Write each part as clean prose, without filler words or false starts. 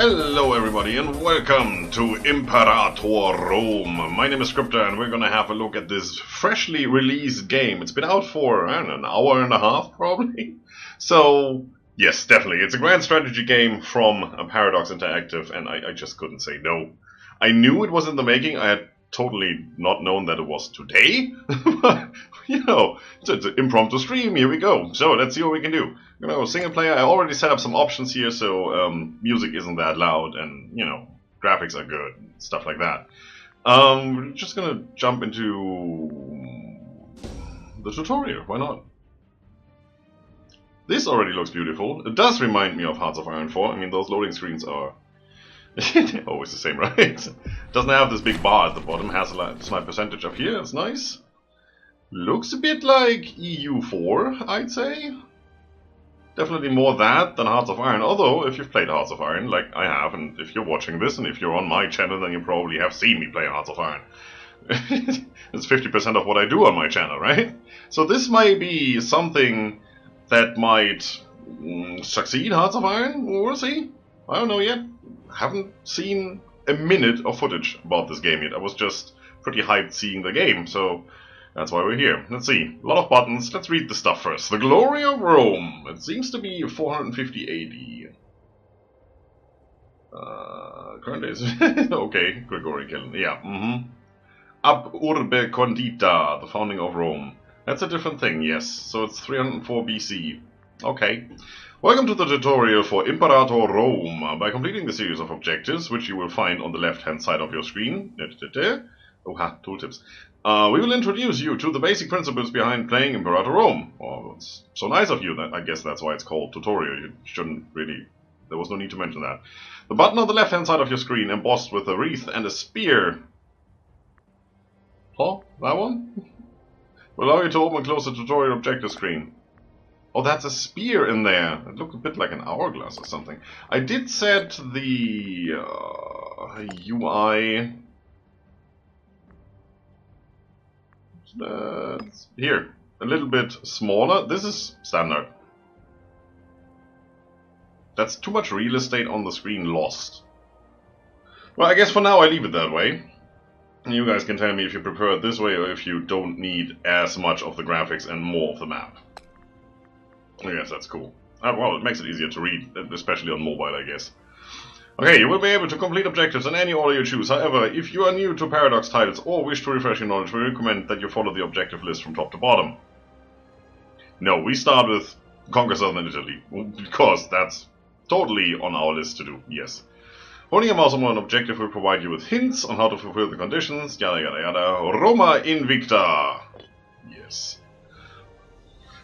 Hello everybody and welcome to Imperator Rome. My name is Scryptar and we're gonna have a look at this freshly released game. It's been out for, I don't know, an hour and a half probably. So, yes, definitely. It's a grand strategy game from Paradox Interactive and I just couldn't say no. I knew it was in the making. I had totally not known that it was today. But, you know, it's an impromptu stream. Here we go. So, let's see what we can do. You know, single player, I already set up some options here, so music isn't that loud and, you know, graphics are good, stuff like that. We're just gonna jump into the tutorial, why not? This already looks beautiful. It does remind me of Hearts of Iron 4. I mean, those loading screens are always the same, right? It doesn't have this big bar at the bottom, has a slight percentage up here, it's nice. Looks a bit like EU4, I'd say. Definitely more that than Hearts of Iron, although if you've played Hearts of Iron, like I have, and if you're watching this, and if you're on my channel, then you probably have seen me play Hearts of Iron. It's 50% of what I do on my channel, right? So this might be something that might succeed Hearts of Iron, we'll see. I don't know yet. Haven't seen a minute of footage about this game yet. I was just pretty hyped seeing the game, so that's why we're here. Let's see. A lot of buttons. Let's read the stuff first. The Glory of Rome. It seems to be 450 AD. Current days. Okay, Gregorian calendar. Yeah. Ab urbe condita. The founding of Rome. That's a different thing, yes. So it's 304 BC. Okay. Welcome to the tutorial for Imperator Rome. By completing the series of objectives, which you will find on the left-hand side of your screen. Tooltips. We will introduce you to the basic principles behind playing Imperator Rome. Oh, it's so nice of you. That I guess that's why it's called tutorial. You shouldn't really... There was no need to mention that. The button on the left-hand side of your screen, embossed with a wreath and a spear. Oh, that one? Will allow you to open and close the tutorial objective screen. Oh, that's a spear in there. It looked a bit like an hourglass or something. I did set the UI... here, a little bit smaller. This is standard. That's too much real estate on the screen lost. Well, I guess for now I leave it that way. You guys can tell me if you prefer it this way or if you don't need as much of the graphics and more of the map. I guess that's cool. Well, it makes it easier to read, especially on mobile, I guess. Okay, you will be able to complete objectives in any order you choose. However, if you are new to Paradox titles or wish to refresh your knowledge, we recommend that you follow the objective list from top to bottom. No, we start with Conquer Southern Italy, because that's totally on our list to do, yes. Holding a mouse on an objective will provide you with hints on how to fulfill the conditions, yada yada yada. Roma Invicta! Yes.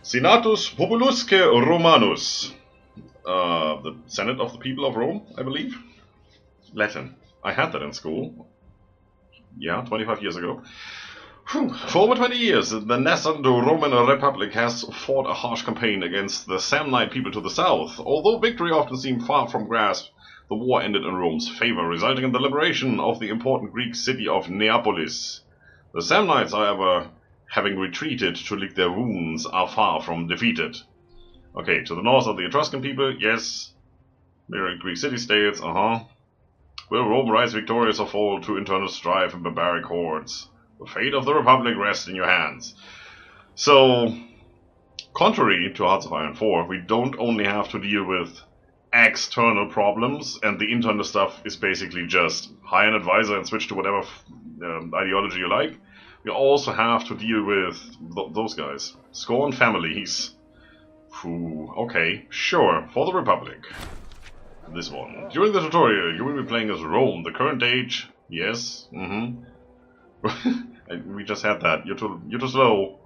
Senatus Populusque Romanus. The Senate of the People of Rome, I believe. Latin. I had that in school. Yeah, 25 years ago. For over 20 years, the nascent Roman Republic has fought a harsh campaign against the Samnite people to the south. Although victory often seemed far from grasp, the war ended in Rome's favor, resulting in the liberation of the important Greek city of Neapolis. The Samnites, however, having retreated to lick their wounds, are far from defeated. Okay, to the north of the Etruscan people, yes. Mirrored Greek city-states, Will Rome rise victorious or fall to internal strife and barbaric hordes? The fate of the Republic rests in your hands. So, contrary to Hearts of Iron 4, we don't only have to deal with external problems, and the internal stuff is basically just hire an advisor and switch to whatever ideology you like. We also have to deal with those guys. Scorned families. Okay, sure, for the Republic. This one. During the tutorial, you will be playing as Rome, the current age. Yes, we just had that. You're too slow.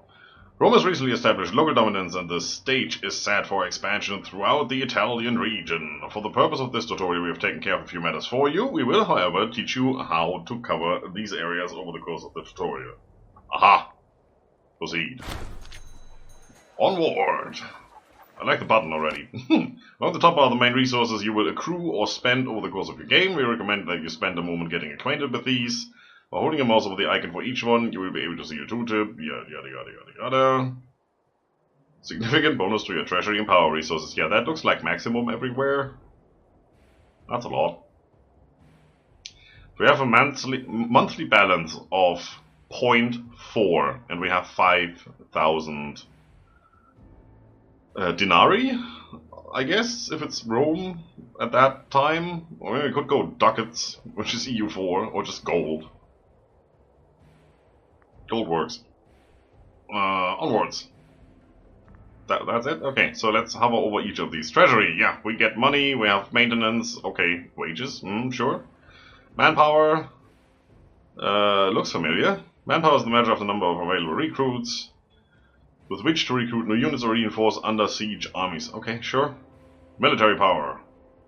Rome has recently established local dominance and the stage is set for expansion throughout the Italian region. For the purpose of this tutorial, we have taken care of a few matters for you. We will, however, teach you how to cover these areas over the course of the tutorial. Aha! Proceed. Onward! I like the button already. Along the top are the main resources you will accrue or spend over the course of your game. We recommend that you spend a moment getting acquainted with these. By holding a mouse over the icon for each one, you will be able to see your tooltip, yada yada yada yada yada. Significant bonus to your treasury and power resources. Yeah, that looks like maximum everywhere. That's a lot. We have a monthly balance of 0.4, and we have 5,000 denarii, I guess, if it's Rome at that time. Or we could go ducats, which is EU4, or just gold. Gold works. Onwards. That's it? Okay, so let's hover over each of these. Treasury, yeah, we get money, we have maintenance, okay, wages, sure. Manpower, looks familiar. Manpower is the measure of the number of available recruits, with which to recruit new units or reinforce under siege armies. Okay, sure. Military power,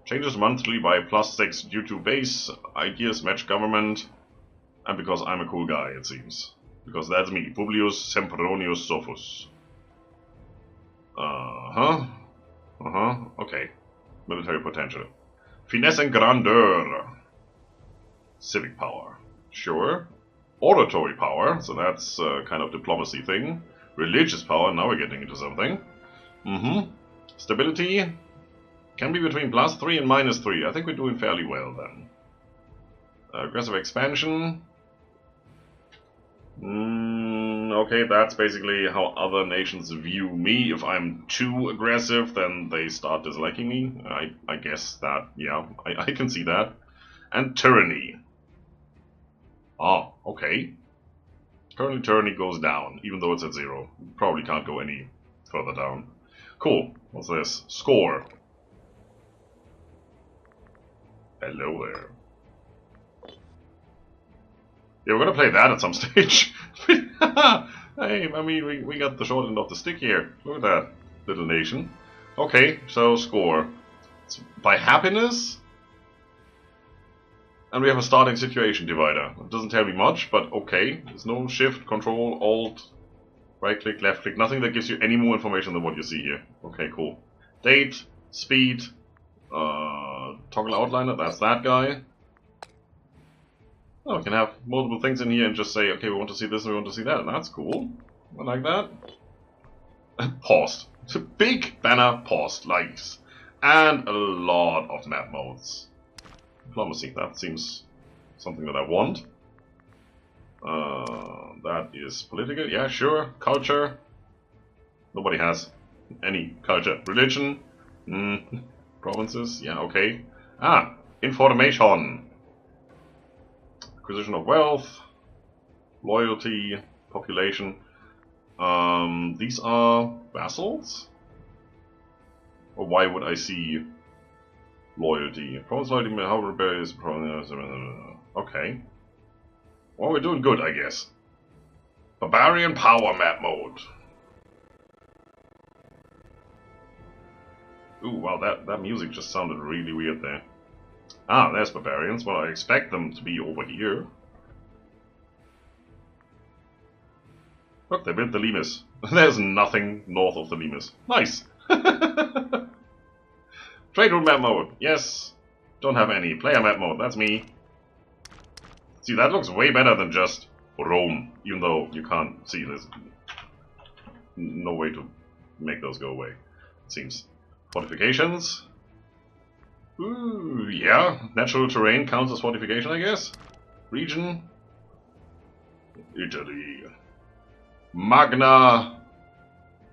changes monthly by +6 due to base, ideas match government, and because I'm a cool guy, it seems. Because that's me, Publius Sempronius Sophus. Okay. Military potential. Finesse and grandeur. Civic power. Sure. Oratory power, so that's kind of diplomacy thing. Religious power, now we're getting into something. Stability. Can be between +3 and -3. I think we're doing fairly well then. Aggressive expansion. Okay, that's basically how other nations view me. If I'm too aggressive, then they start disliking me. I guess that, yeah, I can see that. And tyranny. Ah, okay. Currently tyranny goes down, even though it's at 0. Probably can't go any further down. Cool. What's this? Score. Hello there. Yeah, we're gonna play that at some stage. Hey, I mean, we got the short end of the stick here. Look at that, little nation. Okay, so score. It's by happiness. And we have a starting situation divider. It doesn't tell me much, but okay. There's no shift, control, alt, right click, left click. Nothing that gives you any more information than what you see here. Okay, cool. Date, speed, toggle outliner, that's that guy. Oh, we can have multiple things in here and just say, okay, we want to see this and we want to see that. That's cool. I like that. Paused. It's a big banner paused, likes. And a lot of map modes. Diplomacy, that seems something that I want. That is political, yeah, sure. Culture. Nobody has any culture. Religion. Provinces, yeah, okay. Ah, information. Acquisition of wealth, loyalty, population. These are vassals? Or why would I see loyalty? Province loyalty, how rebellious province. Okay. Well, we're doing good, I guess. Barbarian power map mode. Ooh, wow, that music just sounded really weird there. Ah, there's barbarians. Well, I expect them to be over here. Look, they built the Limes. There's nothing north of the Limes. Nice! Trade route map mode. Yes. Don't have any. Player map mode. That's me. See, that looks way better than just Rome. Even though you can't see, there's no way to make those go away, it seems. Fortifications. Ooh, yeah. Natural terrain counts as fortification, I guess. Region. Italy. Magna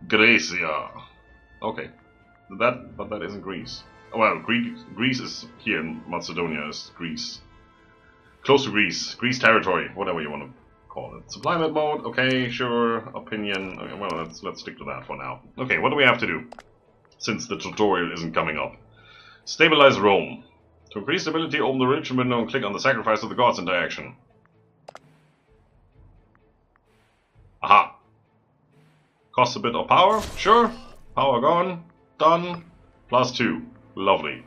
Graecia. Okay. But that isn't Greece. Well, Greece is here in Macedonia, is Greece. Close to Greece. Greece territory, whatever you want to call it. Supply map mode, okay, sure. Opinion, okay, well, let's stick to that for now. Okay, what do we have to do? Since the tutorial isn't coming up. Stabilize Rome. To increase stability, open the religion window and click on the sacrifice of the gods into action. Aha. Costs a bit of power, sure. Power gone. Done. +2. Lovely.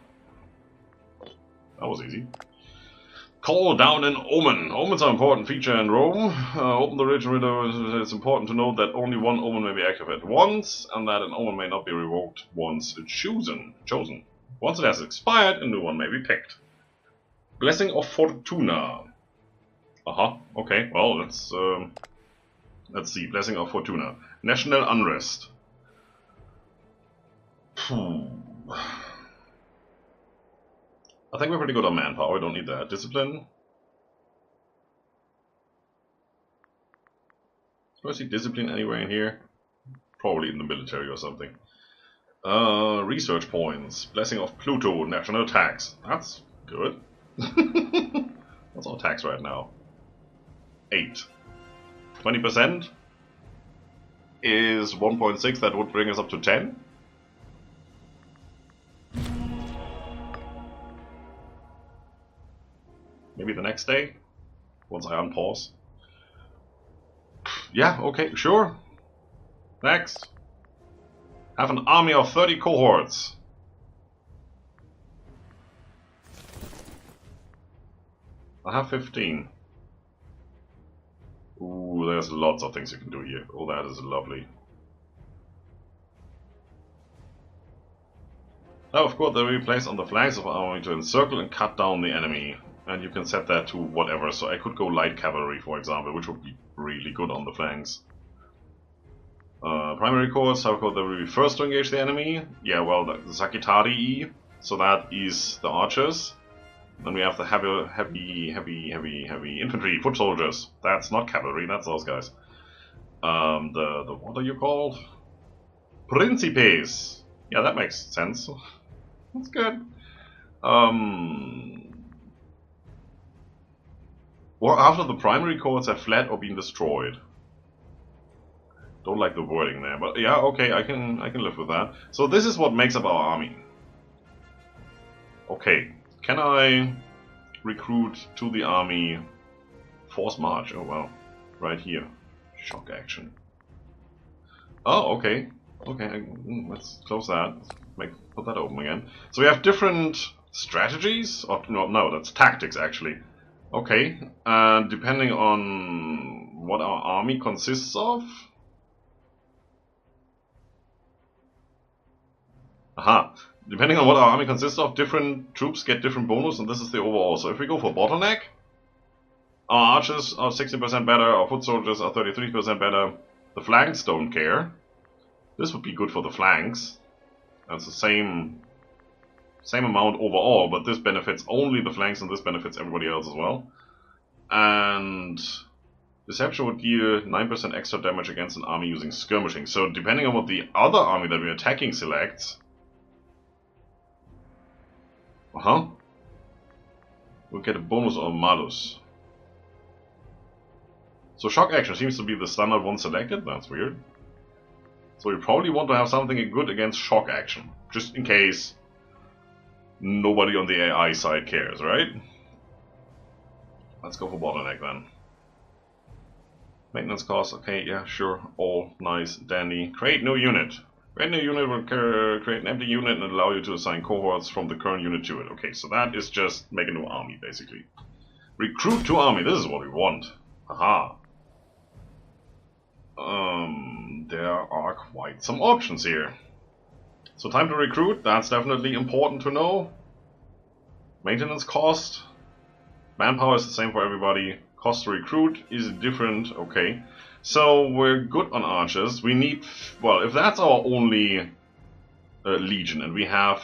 That was easy. Call down an omen. Omens are an important feature in Rome. Open the religion window. It's important to note that only one omen may be activated once, and that an omen may not be revoked once chosen. Once it has expired, a new one may be picked. Blessing of Fortuna. Aha. Okay. Well, let's see. Blessing of Fortuna. National unrest. I think we're pretty good on manpower, we don't need that. Discipline. Do I see discipline anywhere in here? Probably in the military or something. Research points. Blessing of Pluto, national tax. That's good. What's our tax right now? 8. 20% is 1.6, that would bring us up to 10. Maybe the next day, once I unpause. Yeah, okay, sure. Next. Have an army of 30 cohorts. I have 15. Ooh, there's lots of things you can do here. Oh, that is lovely. Now, of course, they will be placed on the flanks of our army to encircle and cut down the enemy. And you can set that to whatever, so I could go light cavalry, for example, which would be really good on the flanks. Primary corps, how could they will be first to engage the enemy? Yeah, well, the Sakitarii, so that is the archers. Then we have the heavy infantry, foot soldiers. That's not cavalry, that's those guys. The what are you called? Principes. Yeah, that makes sense. That's good. Or after the primary corps have fled or been destroyed. Don't like the wording there, but yeah, okay, I can live with that. So this is what makes up our army. Okay, can I recruit to the army force march? Oh well, right here, shock action. Oh, okay, okay, let's close that. Put that open again. So we have different strategies, or no, that's tactics actually. Okay, and depending on what our army consists of. Aha! Depending on what our army consists of, different troops get different bonus, and this is the overall. So if we go for bottleneck, our archers are 60% better, our foot soldiers are 33% better, the flanks don't care. This would be good for the flanks. That's the same amount overall, but this benefits only the flanks and this benefits everybody else as well. And Deception would deal 9% extra damage against an army using skirmishing. So depending on what the other army that we're attacking selects, we'll get a bonus on malus. So shock action seems to be the standard one selected, that's weird. So we probably want to have something good against shock action, just in case nobody on the AI side cares, right? Let's go for bottleneck then. Maintenance cost, okay, yeah, sure, all nice, dandy. Create new unit. Create new unit will create an empty unit and allow you to assign cohorts from the current unit to it. Okay, so that is just make a new army, basically. Recruit to army, this is what we want. Haha. There are quite some options here. So time to recruit, that's definitely important to know. Maintenance cost. Manpower is the same for everybody. Cost to recruit is different, okay. So we're good on archers. We need, well, if that's our only legion and we have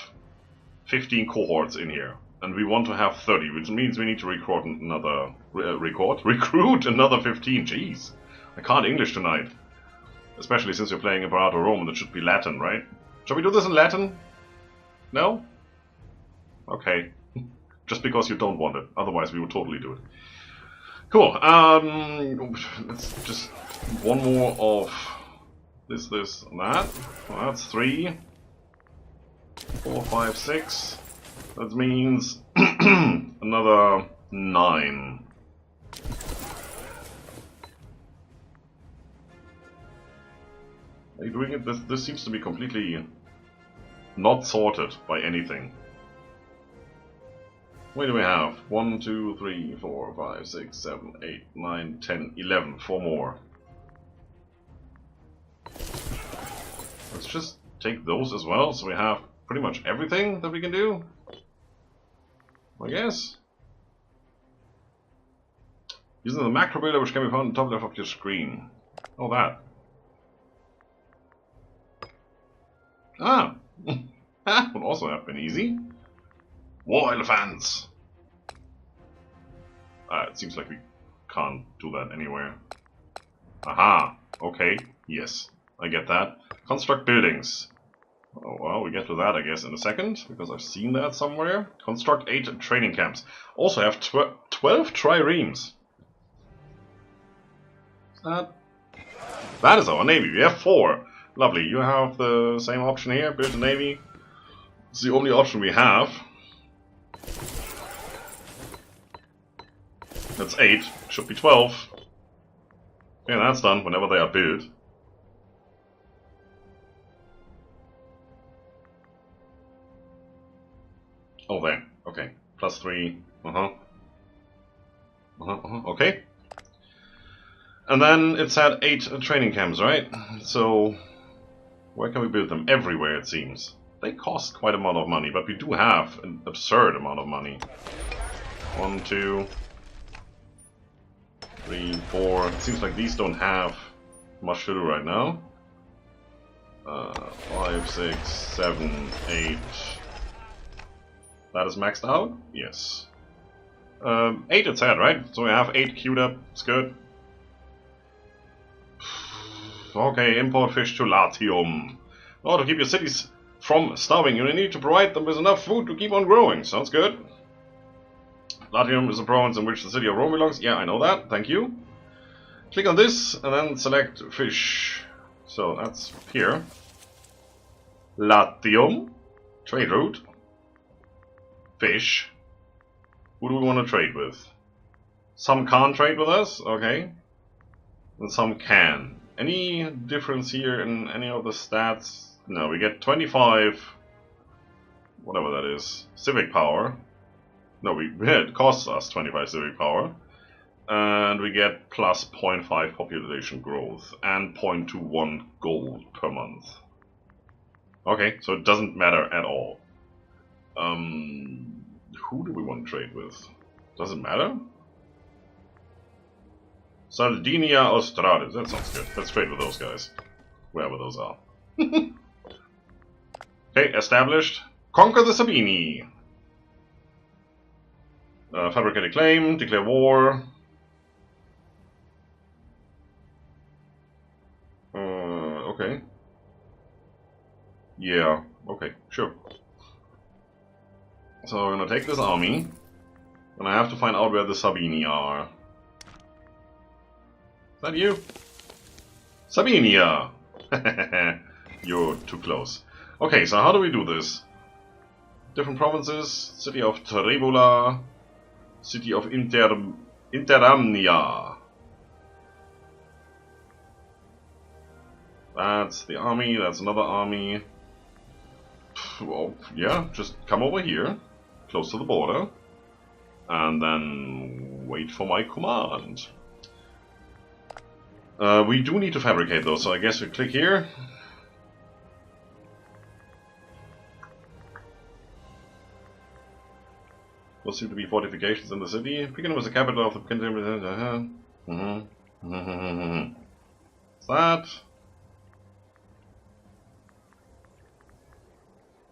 15 cohorts in here and we want to have 30, which means we need to recruit another, recruit another 15, jeez. I can't English tonight. Especially since we're playing Imperator Rome and it should be Latin, right? Shall we do this in Latin? No? Okay. Just because you don't want it, otherwise we would totally do it. Cool, let's just one more of this, and that. Well, that's 3, 4, 5, 6. That means another 9. Are you doing it? This seems to be completely not sorted by anything. What do we have? 1, 2, 3, 4, 5, 6, 7, 8, 9, 10, 11. 4 more. Let's just take those as well, so we have pretty much everything that we can do. I guess. Using the macro builder, which can be found on the top left of your screen. Oh, that. Ah! That would also have been easy. War elephants! It seems like we can't do that anywhere. Aha! Okay, yes, I get that. Construct buildings. Oh, well, we get to that, I guess, in a second, because I've seen that somewhere. Construct 8 training camps. Also have 12 triremes. That is our navy. We have 4. Lovely. You have the same option here. Build a navy. It's the only option we have. That's 8. Should be 12. Yeah, that's done whenever they are built. Oh, there. Okay. +3. Okay. And then it's at 8 training camps, right? So, where can we build them? Everywhere, it seems. They cost quite a amount of money, but we do have an absurd amount of money. 1, 2, 3, 4. It seems like these don't have much to do right now. 5, 6, 7, 8. That is maxed out? Yes. 8 it said, right? So we have 8 queued up. It's good. Okay, import fish to Latium. Oh, to keep your cities from starving, you need to provide them with enough food to keep on growing. Sounds good. Latium is a province in which the city of Rome belongs. Yeah, I know that. Thank you. Click on this and then select fish. So that's here. Latium. Trade route. Fish. Who do we want to trade with? Some can't trade with us. Okay. And some can. Any difference here in any of the stats? No, we get 25, whatever that is, civic power. No, it costs us 25 civic power. And we get plus 0.5 population growth and 0.21 gold per month. Okay, so it doesn't matter at all. Who do we want to trade with? Does it matter? Sardinia Australis, that sounds good. Let's trade with those guys. Wherever those are. Okay, established. Conquer the Sabini. Fabricate a claim, declare war. Okay. Yeah, okay, sure. So we're gonna take this army, and I have to find out where the Sabini are. Is that you? Sabinia! You're too close. Okay, so how do we do this? Different provinces, city of Trebula, city of Interamnia. That's the army, that's another army. Well, yeah, just come over here, close to the border, and then wait for my command. We do need to fabricate though, so I guess we click here. There seem to be fortifications in the city. Pekin was the capital of the kingdom.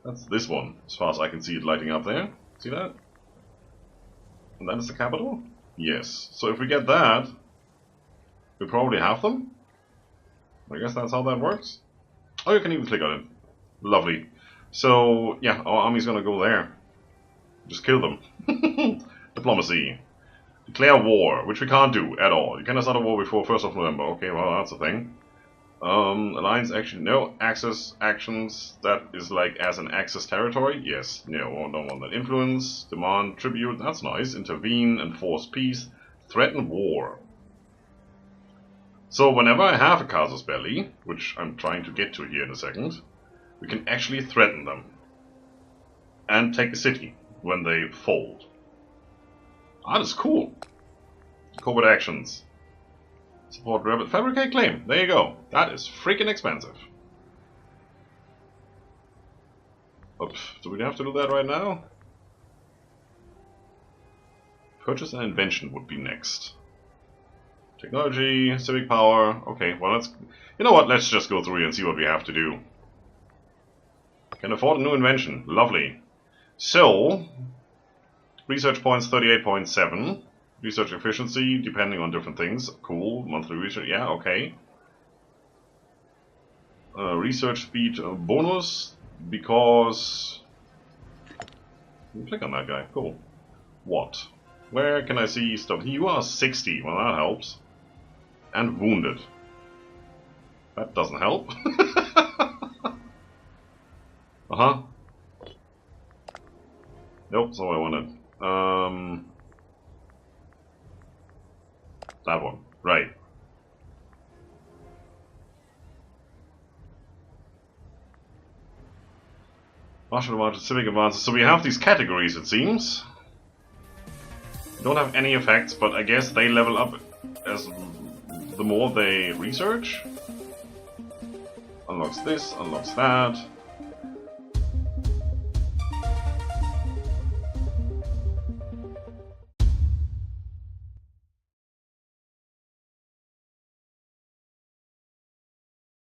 That's this one, as far as I can see it lighting up there. See that? And that is the capital? Yes. So if we get that, we probably have them. I guess that's how that works. Oh, you can even click on it. Lovely. So, yeah, our army's gonna go there. Just kill them. Diplomacy. Declare war, which we can't do at all. You cannot start a war before 1st of November. Okay, well, that's a thing. Alliance action, no. Access actions, that is like as an access territory. Yes, no, don't want that. Influence, demand, tribute, that's nice. Intervene, enforce peace, threaten war. So whenever I have a casus belli, which I'm trying to get to here in a second, we can actually threaten them. And take the city when they fold. That is cool. Corporate actions. Support rebel. Fabricate claim. There you go. That is freaking expensive. Oops. Do we have to do that right now? Purchase an invention would be next. Technology, civic power. Okay, well let's... You know what? Let's just go through and see what we have to do. Can afford a new invention. Lovely. So, Research points 38.7. Research efficiency, depending on different things. Cool. Monthly research, yeah, okay. Research speed bonus, because... Click on that guy, cool. What? Where can I see stuff? You are 60, well that helps. And wounded. That doesn't help. Uh-huh. Nope, that's all I wanted. That one, right. Martial advantage, civic advances. So we have these categories, it seems. Don't have any effects, but I guess they level up as the more they research. Unlocks this, unlocks that.